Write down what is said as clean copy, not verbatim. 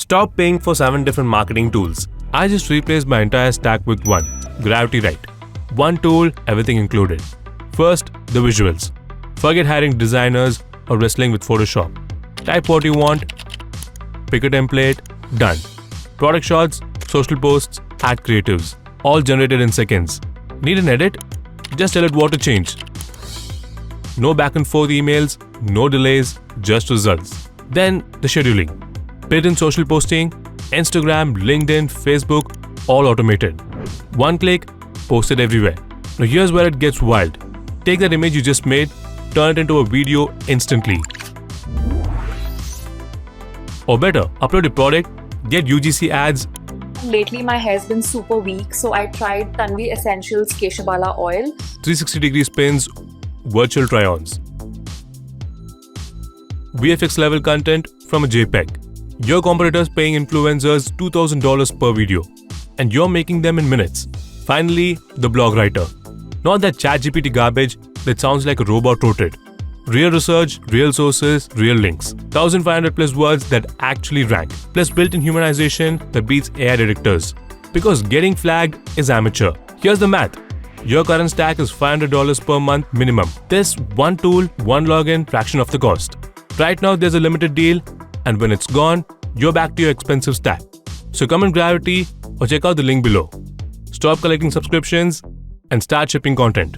Stop paying for 7 different marketing tools. I just replaced my entire stack with one, GravityWrite. One tool, everything included. First, the visuals. Forget hiring designers or wrestling with Photoshop. Type what you want, pick a template, done. Product shots, social posts, ad creatives, all generated in seconds. Need an edit? Just tell it what to change. No back and forth emails, no delays, just results. Then the scheduling. Paid-in social posting, Instagram, LinkedIn, Facebook, all automated. One click, posted everywhere. Now here's where it gets wild. Take that image you just made, turn it into a video instantly. Or better, upload your product, get UGC ads. Lately my hair's been super weak, so I tried Tanvi Essentials Keshabala oil. 360-degree spins, virtual try-ons. VFX level content from a JPEG. Your competitors paying influencers $2,000 per video, and you're making them in minutes. Finally, the blog writer. Not that ChatGPT garbage that sounds like a robot wrote it. Real research, real sources, real links. 1,500 plus words that actually rank, plus built-in humanization that beats AI detectors. Because getting flagged is amateur. Here's the math. Your current stack is $500 per month minimum. This one tool, one login, fraction of the cost. Right now there's a limited deal, and when it's gone, you're back to your expensive stack. So come in Gravity or check out the link below. Stop collecting subscriptions and start shipping content.